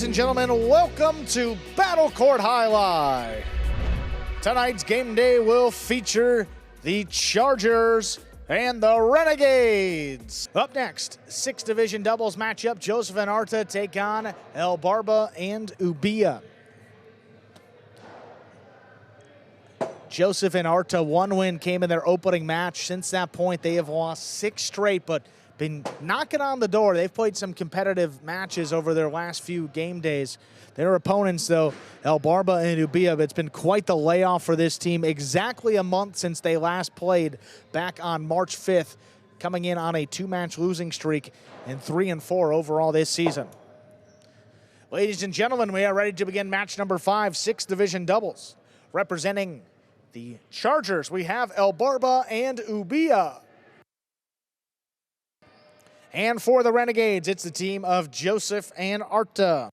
Ladies and gentlemen, welcome to Battle Court Jai-Alai. Tonight's game day will feature the Chargers and the Renegades. Up next, 6 division doubles matchup. Joseph and Arta take on Barba and Ubilla. Joseph and Arta, 1 win came in their opening match. Since that point, they have lost 6 straight, but been knocking on the door. They've played some competitive matches over their last few game days. Their opponents, though, Barba and Ubilla, it's been quite the layoff for this team. Exactly a month since they last played back on March 5th, coming in on a 2-match losing streak and 3-4 overall this season. Ladies and gentlemen, we are ready to begin match number 5, 6 division doubles. Representing the Chargers, we have Barba and Ubilla. And for the Renegades, it's the team of Joseph and Arta.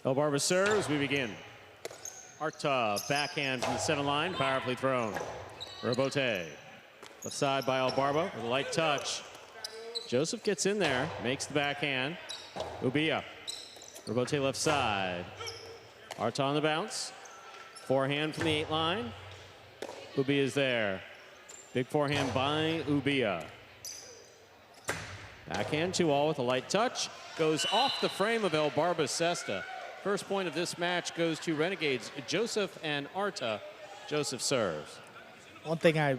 Barba serves, we begin. Arta, backhand from the 7 line, powerfully thrown. Robote, left side by Barba with a light touch. Joseph gets in there, makes the backhand. Ubilla, Robote left side. Arta on the bounce. Forehand from the 8 line. Ubilla is there. Big forehand by Ubilla. Backhand 2-all with a light touch. Goes off the frame of Barba's cesta. First point of this match goes to Renegades, Joseph and Arta. Joseph serves. One thing I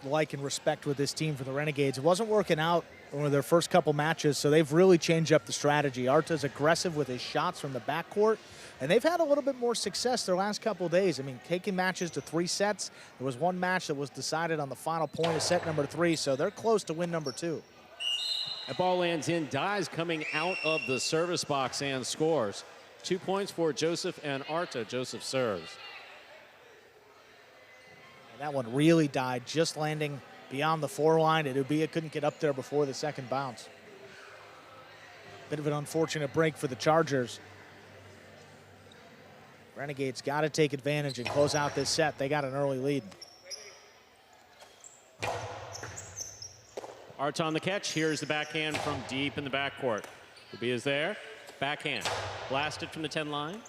like and respect with this team for the Renegades, it wasn't working out over their first couple matches, so they've really changed up the strategy. Arta's aggressive with his shots from the backcourt, and they've had a little bit more success their last couple of days. I mean, taking matches to 3 sets. There was 1 match that was decided on the final point of set number 3, so they're close to win number 2. The ball lands in, Dies coming out of the service box and scores. 2 points for Joseph and Arta. Joseph serves. And that one really died, just landing beyond the 4 line, and Ubilla couldn't get up there before the second bounce. Bit of an unfortunate break for the Chargers. Renegades got to take advantage and close out this set. They got an early lead. Arta on the catch. Here's the backhand from deep in the backcourt. Ubilla is there. Backhand. Blasted from the 10 line.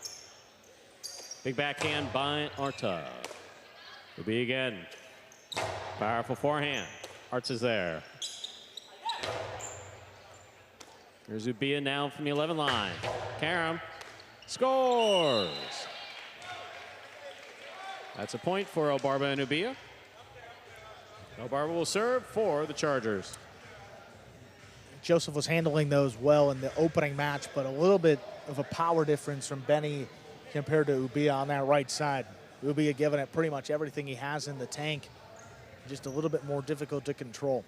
Big backhand by Arta. Ubilla again. Powerful forehand. Arta's there. Here's Ubilla now from the 11 line. Karam scores. That's a point for Barba and Ubilla. Barba will serve for the Chargers. Joseph was handling those well in the opening match, but a little bit of a power difference from Benny compared to Ubilla on that right side. Ubilla giving it pretty much everything he has in the tank. Just a little bit more difficult to control.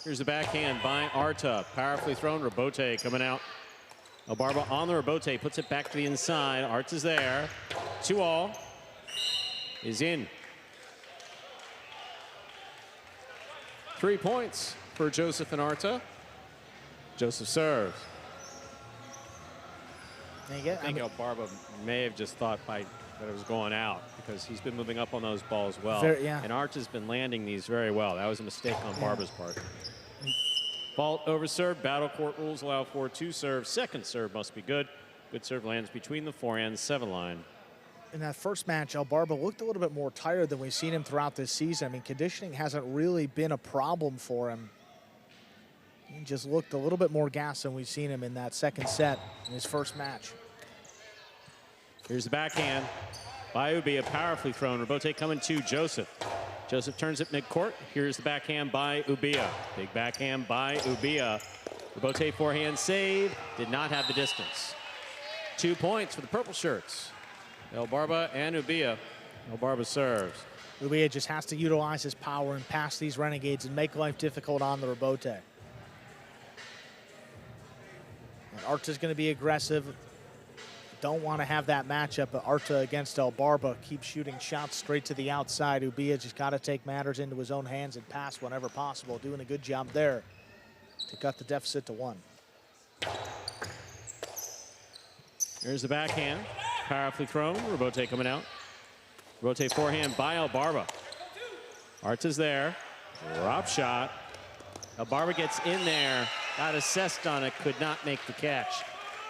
Here's the backhand by Arta. Powerfully thrown. Robote coming out. Barba on the Robote. Puts it back to the inside. Arta's there. 2-all. Is in. 3 points for Joseph and Arta. Joseph serves. I think Barba may have just thought that it was going out because he's been moving up on those balls well. And Arta's been landing these very well. That was a mistake on Barba's part. Fault over serve. Battle court rules allow for 2 serves. Second serve must be good. Good serve lands between the 4 and 7 line. In that first match, Barba looked a little bit more tired than we've seen him throughout this season. I mean, conditioning hasn't really been a problem for him. He just looked a little bit more gassed than we've seen him in that second set in his first match. Here's the backhand by Ubilla, powerfully thrown. Robote coming to Joseph. Joseph turns it midcourt. Here's the backhand by Ubilla. Big backhand by Ubilla. Robote forehand save. Did not have the distance. 2 points for the purple shirts. Barba and Ubilla. Barba serves. Ubilla just has to utilize his power and pass these Renegades and make life difficult on the Robote. Arta's going to be aggressive. Don't want to have that matchup, but Arta against Barba keeps shooting shots straight to the outside. Ubilla just got to take matters into his own hands and pass whenever possible. Doing a good job there to cut the deficit to 1. Here's the backhand. Powerfully thrown. Robote coming out. Robote forehand by Barba. Arta's there. Drop shot. Barba gets in there, got assessed on it, could not make the catch.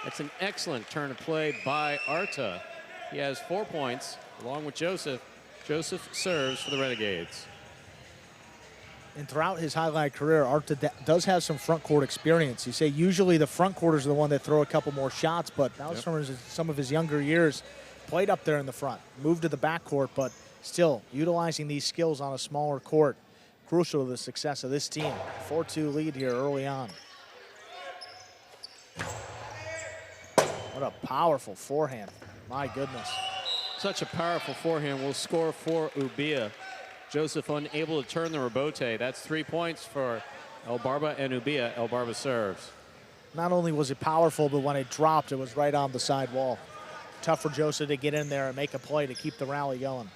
That's an excellent turn of play by Arta. He has 4 points, along with Joseph. Joseph serves for the Renegades. And throughout his highlight career, Arta does have some front court experience. You say usually the front quarters are the one that throw a couple more shots, but that was from some of his younger years. Played up there in the front, moved to the backcourt, but still utilizing these skills on a smaller court. Crucial to the success of this team. 4-2 lead here early on. What a powerful forehand. My goodness. Such a powerful forehand will score for Ubilla. Joseph unable to turn the rebote. That's 3 points for Barba and Ubilla. Barba serves. Not only was it powerful, but when it dropped, it was right on the side wall. Tough for Joseph to get in there and make a play to keep the rally going.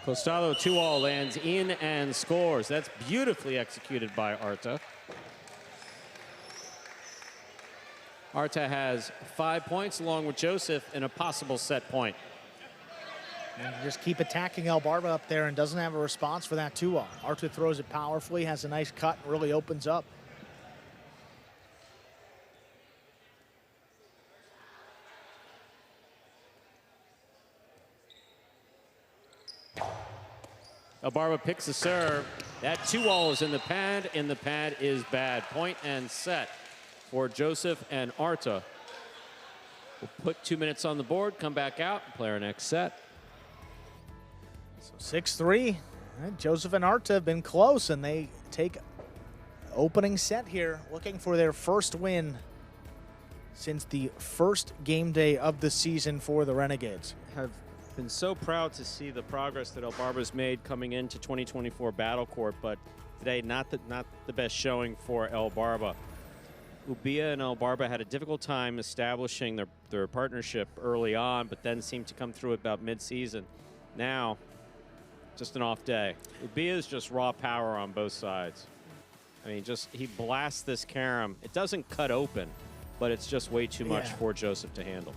Costalo 2-all lands in and scores. That's beautifully executed by Arta. Arta has 5 points along with Joseph and a possible set point. And just keep attacking Barba up there and doesn't have a response for that 2-all. Arta throws it powerfully, has a nice cut, and really opens up. Barba picks the serve. That 2-all is in the pad, and the pad is bad. Point and set for Joseph and Arta. We'll put 2 minutes on the board, come back out, and play our next set. So 6-3. Joseph and Arta have been close, and they take opening set here, looking for their first win since the first game day of the season for the Renegades. Have been so proud to see the progress that Barba's made coming into 2024 Battle Court, but today not the best showing for Barba. Ubilla and Barba had a difficult time establishing their partnership early on, but then seemed to come through about mid-season. Now, just an off day. Ubilla is just raw power on both sides. I mean, he blasts this carom. It doesn't cut open, but it's just way too much for Joseph to handle.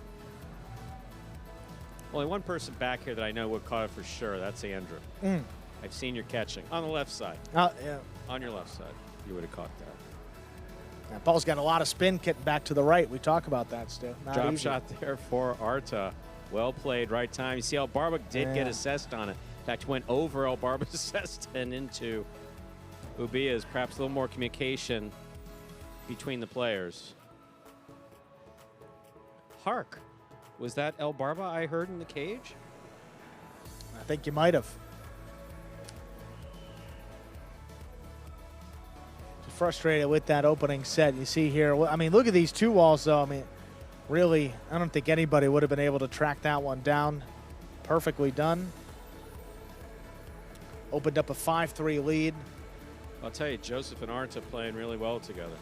Only one person back here that I know would caught it for sure. That's Andrew. I've seen your catching. On the left side. Yeah. On your left side, you would have caught that. That ball's got a lot of spin getting back to the right. We talk about that still. Drop shot there for Arta. Well played, right time. You see Barba did get assessed on it. In fact, went over Barba's assessed and into Ubilla's. Perhaps a little more communication between the players. Hark. Was that Barba I heard in the cage? I think you might have. Just frustrated with that opening set. You see here, I mean, look at these 2-walls, though. I mean, really, I don't think anybody would have been able to track that one down. Perfectly done. Opened up a 5-3 lead. I'll tell you, Joseph and Arta playing really well together.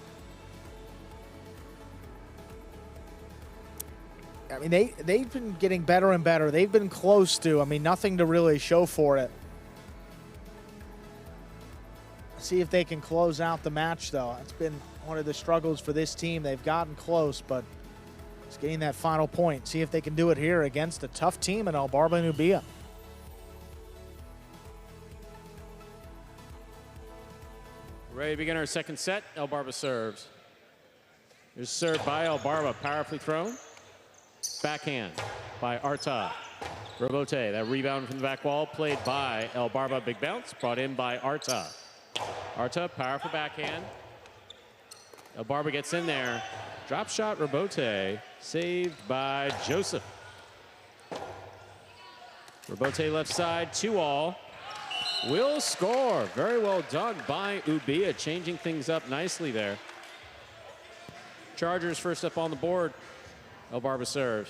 I mean, they've been getting better and better. They've been close to, I mean, nothing to really show for it. See if they can close out the match, though. It's been one of the struggles for this team. They've gotten close, but it's getting that final point. See if they can do it here against a tough team in Barba and Ubilla. Ready to begin our second set. Barba serves. There's a serve by Barba, powerfully thrown. Backhand by Arta. Rebote, that rebound from the back wall, played by Barba. Big bounce, brought in by Arta. Arta, powerful backhand. Barba gets in there. Drop shot, Rebote, saved by Joseph. Rebote left side, 2-all. Will score. Very well done by Ubilla, changing things up nicely there. Chargers first up on the board. Barba serves.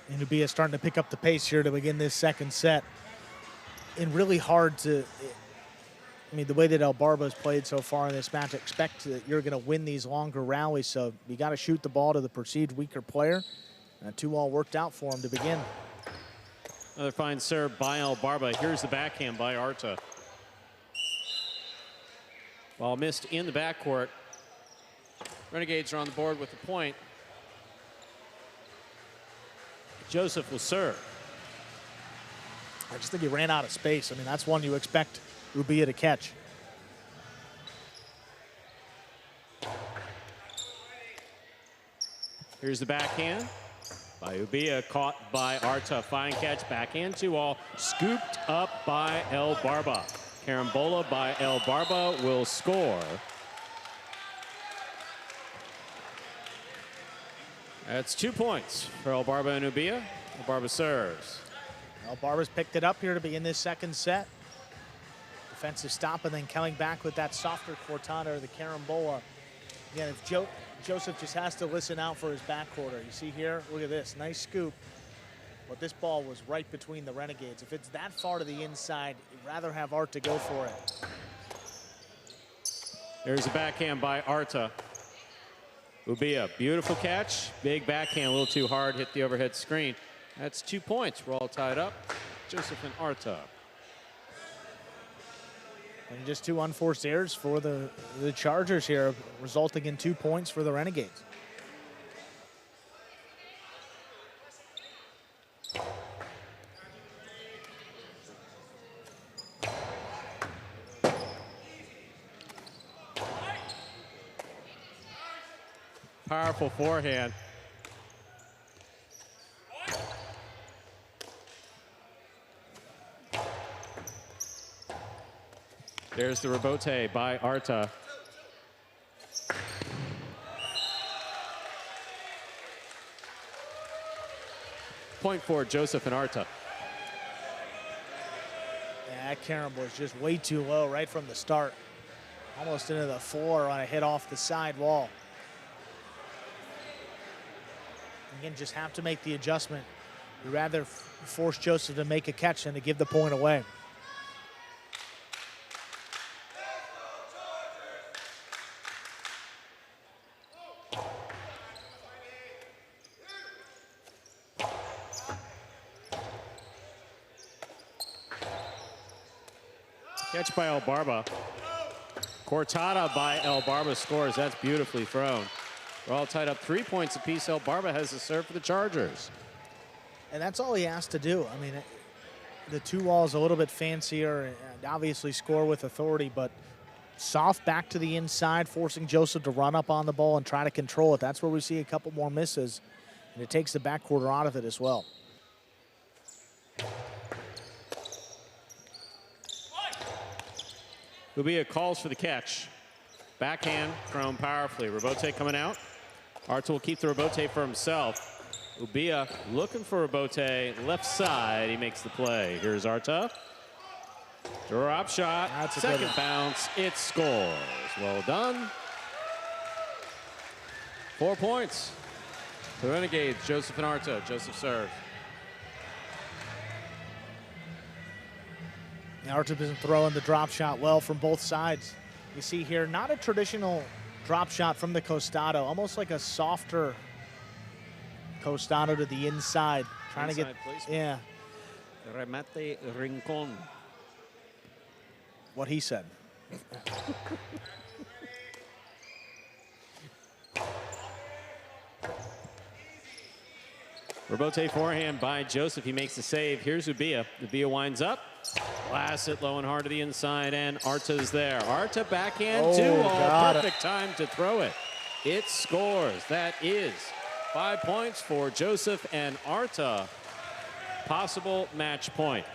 And Ubilla starting to pick up the pace here to begin this second set. And really hard to, I mean, the way that Barba has played so far in this match, expect that you're going to win these longer rallies. So you got to shoot the ball to the perceived weaker player. And a 2-all worked out for him to begin. Another fine serve by Barba. Here's the backhand by Arta. Ball missed in the backcourt. Renegades are on the board with the point. Joseph will serve. I just think he ran out of space. I mean, that's one you expect Ubilla to catch. Here's the backhand by Ubilla, caught by Arta. Fine catch, backhand 2-all, scooped up by Barba. Carambola by Barba will score. That's 2 points for Barba and Ubilla. Barba serves. Barba's picked it up here to begin this second set. Defensive stop and then coming back with that softer cortada or the carambola. Again, if Joseph just has to listen out for his backcourter. You see here, look at this, nice scoop. But this ball was right between the Renegades. If it's that far to the inside, you'd rather have Arta go for it. There's a backhand by Arta. Ubilla, beautiful catch. Big backhand, a little too hard, hit the overhead screen. That's 2 points. We're all tied up. Joseph and Arta. And just 2 unforced errors for the Chargers here, resulting in 2 points for the Renegades. Powerful forehand. There's the rebote by Arta. Point for Joseph and Arta. Yeah, that carom was just way too low right from the start. Almost into the floor on a hit off the side wall. Again, just have to make the adjustment. You'd rather force Joseph to make a catch than to give the point away. Catch by Barba. Cortada by Barba scores. That's beautifully thrown. We're all tied up 3 points apiece. Barba has the serve for the Chargers. And that's all he has to do. I mean, the 2-wall is a little bit fancier and obviously score with authority, but soft back to the inside, forcing Joseph to run up on the ball and try to control it. That's where we see a couple more misses, and it takes the backcourt out of it as well. Ubilla calls for the catch. Backhand thrown powerfully. Rebote coming out. Arta will keep the rebote for himself. Ubilla looking for rebote. Left side, he makes the play. Here's Arta. Drop shot. That's a second bounce. It scores. Well done. 4 points. The Renegades, Joseph and Arta. Joseph serves. Arta isn't throwing the drop shot well from both sides. You see here, not a traditional drop shot from the costado, almost like a softer costado to the inside. Trying to get, placement. yeah. Remate rincon. What he said. Rebote forehand by Joseph. He makes the save. Here's Ubilla. Ubilla winds up. Blasts it low and hard to the inside, and Arta's there. Arta backhand 2-all. Perfect time to throw it. It scores. That is 5 points for Joseph and Arta. Possible match point.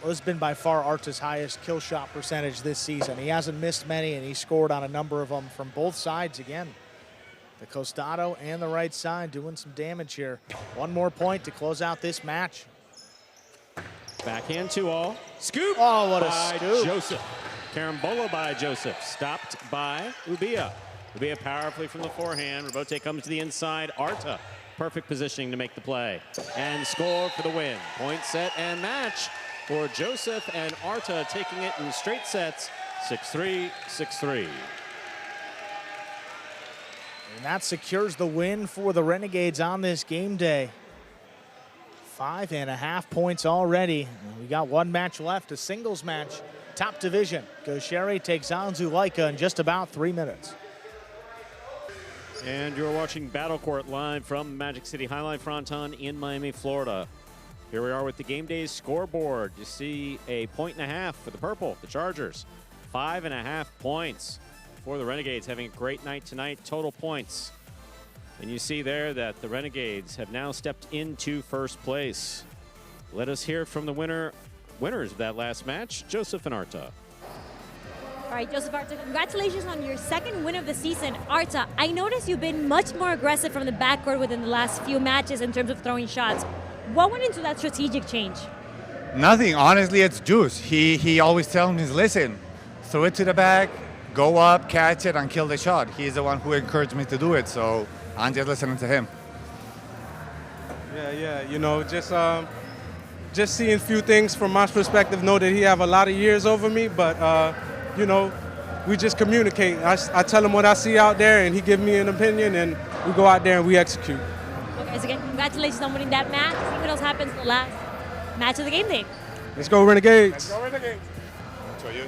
Well, this has been by far Arta's highest kill shot percentage this season. He hasn't missed many, and he scored on a number of them from both sides again. The costado and the right side doing some damage here. One more point to close out this match. Backhand 2-all. Scoop. Oh, what a by scoop. Joseph. Carambola by Joseph. Stopped by Ubilla. Ubilla powerfully from the forehand. Rebote comes to the inside. Arta. Perfect positioning to make the play. And score for the win. Point, set, and match for Joseph and Arta, taking it in straight sets. 6-3, 6-3. And that secures the win for the Renegades on this game day. 5.5 points already. We got one match left, a singles match. Top division. Gaucheri takes on Zulaika in just about 3 minutes. And you're watching Battle Court live from Magic City Jai-Alai Fronton in Miami, Florida. Here we are with the Game Day scoreboard. You see a 1.5 for the purple, the Chargers. 5.5 points for the Renegades, having a great night tonight. Total points. And you see there that the Renegades have now stepped into first place. Let us hear from the winners of that last match, Joseph and Arta. All right, Joseph, Arta, congratulations on your second win of the season. Arta, I noticed you've been much more aggressive from the backcourt within the last few matches in terms of throwing shots. What went into that strategic change? Nothing. Honestly, it's Juice. He always tells me, listen, throw it to the back, go up, catch it, and kill the shot. He's the one who encouraged me to do it, so I'm just listening to him. Yeah, you know, just seeing a few things from my perspective, know that he have a lot of years over me, but, you know, we just communicate. I tell him what I see out there, and he give me an opinion, and we go out there and we execute. Okay, so again, congratulations on winning that match. See what else happens in the last match of the game day. Let's go, Renegades. Let's go, Renegades.